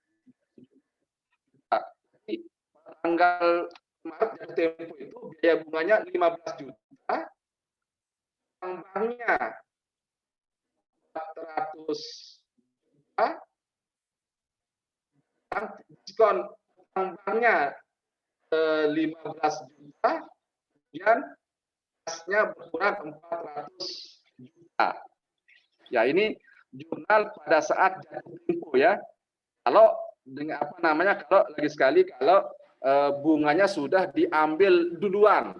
Jadi tanggal Maret jatuh tempo itu biaya bunganya 15 juta, banknya juta, diskon banknya 15 juta, kemudian kasnya berkurang 400 juta. Ya, ini jurnal pada saat jatuh tempo ya. Kalau dengan apa namanya, kalau lagi sekali kalau bunganya sudah diambil duluan.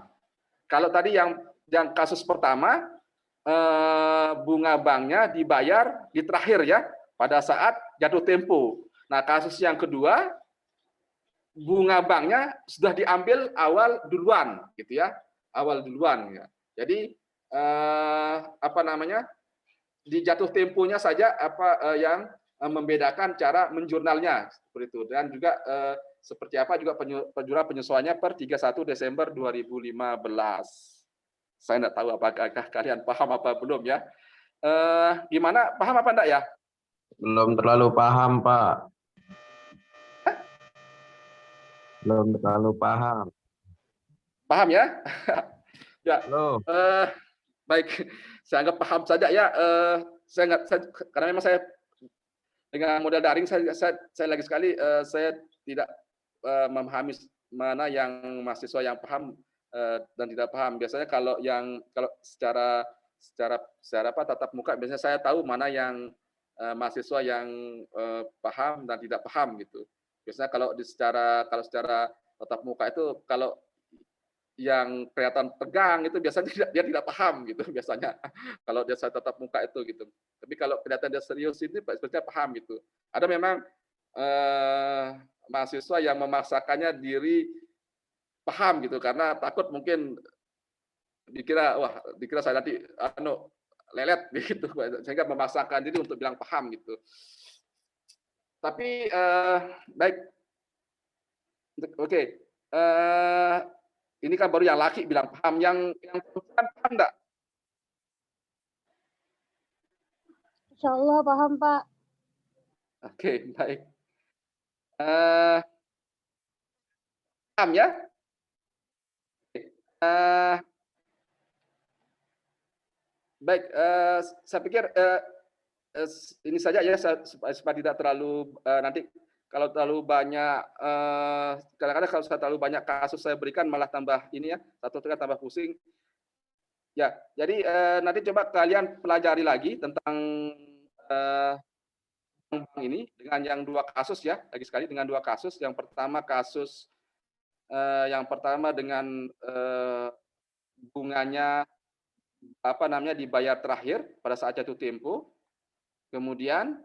Kalau tadi yang kasus pertama bunga banknya dibayar di terakhir ya, pada saat jatuh tempo. Nah, kasus yang kedua bunga banknya sudah diambil awal duluan gitu ya, awal duluan ya. Jadi apa namanya, di jatuh temponya saja yang membedakan cara menjurnalnya seperti itu, dan juga seperti apa juga penyesuaiannya per 31 Desember 2015. Saya tidak tahu apakah kalian paham apa belum ya. Gimana, paham apa enggak ya? Belum terlalu paham, Pak. Belum terlalu paham. Paham ya? Ya. Loh. Baik, saya anggap paham saja ya. Karena memang saya dengan model daring, saya lagi sekali saya tidak memahami mana yang mahasiswa yang paham dan tidak paham. Biasanya kalau secara tatap muka, biasanya saya tahu mana yang mahasiswa yang paham dan tidak paham gitu. Biasanya kalau secara tatap muka itu, kalau yang kelihatan tegang itu biasanya dia tidak paham gitu biasanya. Kalau dia saya tatap muka itu gitu. Tapi kalau kelihatan dia serius itu sepertinya paham gitu. Ada memang mahasiswa yang memaksakannya diri paham gitu karena takut mungkin dikira saya nanti lelet gitu, sehingga memaksakan diri untuk bilang paham gitu. Tapi baik, oke. Ini kan baru yang laki bilang paham, yang perempuan paham enggak? Insya Allah paham, Pak. Oke, baik. Paham ya? Baik, saya pikir ini saja ya, supaya tidak terlalu nanti kalau terlalu banyak, kadang-kadang kalau saya terlalu banyak kasus saya berikan malah tambah ini ya, satu tambah pusing. Ya, jadi nanti coba kalian pelajari lagi tentang bank ini dengan yang 2 kasus ya, lagi sekali dengan 2 kasus. Yang pertama dengan bunganya dibayar terakhir pada saat jatuh tempo. Kemudian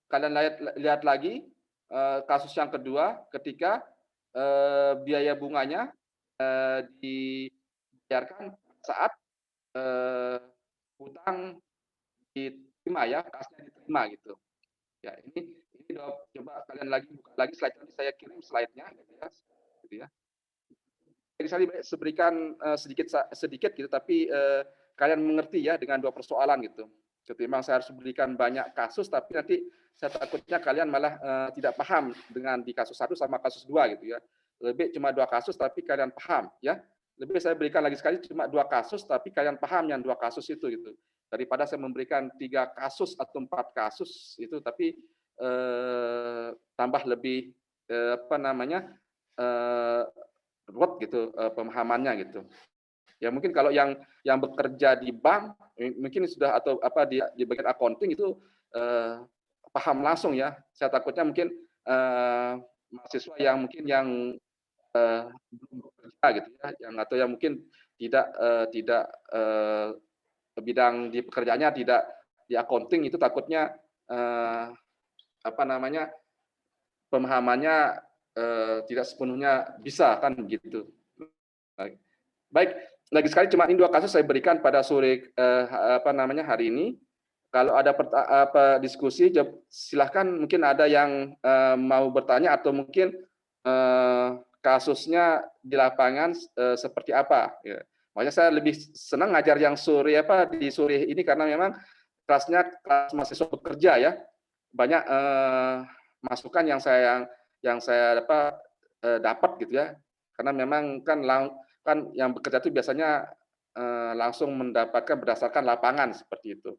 kalian lihat lagi kasus yang kedua ketika biaya bunganya dibayarkan saat hutang diterima ya, kasnya diterima gitu. Ya, ini coba kalian buka lagi slide, nanti saya kirim slide-nya gitu ya. Jadi saya berikan sedikit gitu, tapi kalian mengerti ya dengan 2 persoalan gitu. Ketimbang saya harus berikan banyak kasus, tapi nanti saya takutnya kalian malah tidak paham dengan di kasus 1 sama kasus 2 gitu ya. Lebih cuma 2 kasus tapi kalian paham ya. Lebih saya berikan lagi sekali cuma 2 kasus tapi kalian paham yang 2 kasus itu gitu. Daripada saya memberikan 3 kasus atau 4 kasus itu tapi tambah lebih ruwet gitu pemahamannya gitu. Ya mungkin kalau yang bekerja di bank mungkin sudah atau di bagian accounting itu paham langsung ya. Saya takutnya mungkin mahasiswa yang mungkin yang belum bekerja gitu ya, atau yang mungkin tidak bidang di pekerjaannya tidak di accounting, itu takutnya pemahamannya tidak sepenuhnya bisa kan gitu. Baik, lagi sekali cuma ini 2 kasus saya berikan pada sore hari ini. Kalau ada diskusi silahkan, mungkin ada yang mau bertanya atau mungkin kasusnya di lapangan seperti apa ya. Makanya saya lebih senang ngajar yang di sore ini karena memang kelasnya kelas mahasiswa bekerja ya. Banyak masukan yang saya dapat gitu ya. Karena memang kan yang bekerja itu biasanya langsung mendapatkan berdasarkan lapangan seperti itu.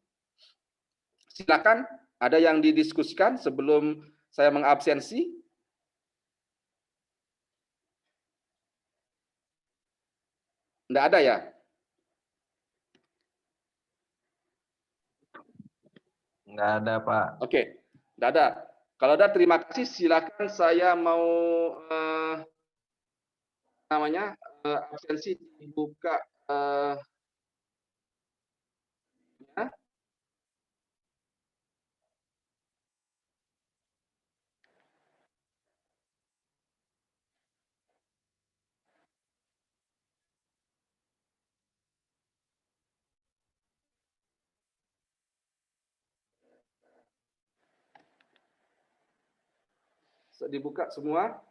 Silakan, ada yang didiskusikan sebelum saya mengabsensi? Enggak ada ya? Nggak ada, Pak. Oke, enggak ada. Kalau ada, terima kasih. Silakan, saya mau absensi dibuka ya. Dibuka semua.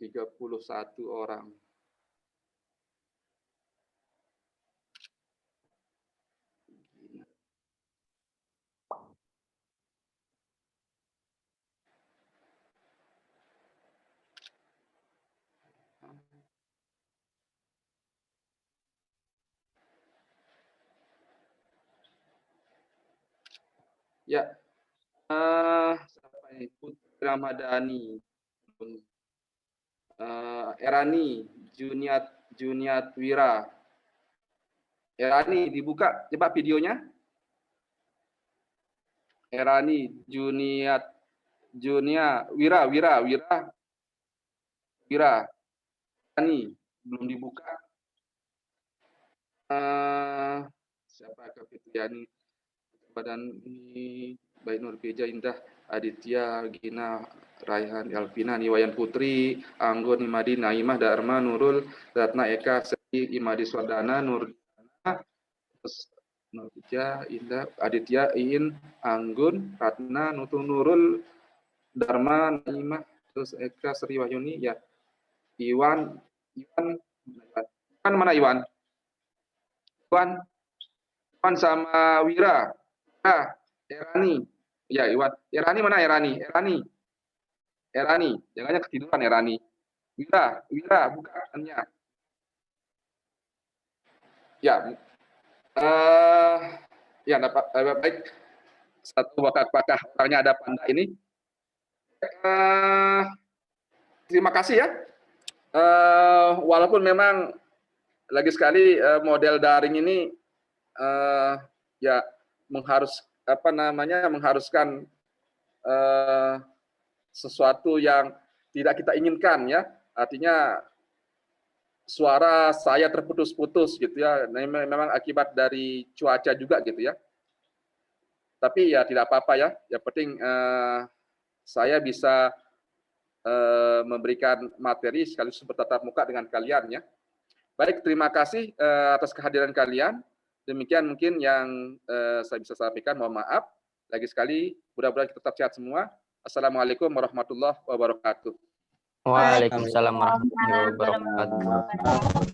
31 orang. Ya, siapa ini? Putri Ramadhani, Erani, Juniat Wira. Erani, dibuka coba videonya. Erani, Juniat Wira. Erani, belum dibuka. Siapa Kapitiani? Badan ini Baik Nur Beja, Indah, Aditya, Gina, Raihan, Elvina, Niwayan Putri, Anggun, Imadi, Naimah, Dharma, Nurul, Ratna, Eka, Sri, Imadi, Swardana, Nurdana, Nur Beja, Indah, Aditya, Iin, Anggun, Ratna, Nurul, Dharma, Naimah, terus Eka, Sri Wahyuni, ya, Iwan mana Iwan? Iwan sama Wira. Erani. Ya, Iwan. Erani mana Erani? Erani. Jangan ketiduran Erani. Wira, bukannya. Ya. Ya, baik. Satu apakah orangnya ada panda ini? Terima kasih ya. Walaupun memang lagi sekali model daring ini ya mengharuskan sesuatu yang tidak kita inginkan ya. Artinya suara saya terputus-putus gitu ya. Memang akibat dari cuaca juga gitu ya. Tapi ya tidak apa-apa ya. Yang penting saya bisa memberikan materi sekaligus bertatap muka dengan kalian ya. Baik, terima kasih atas kehadiran kalian. Demikian mungkin yang saya bisa sampaikan. Mohon maaf. Lagi sekali, mudah-mudahan kita tetap sehat semua. Assalamualaikum warahmatullahi wabarakatuh. Waalaikumsalam warahmatullahi wabarakatuh.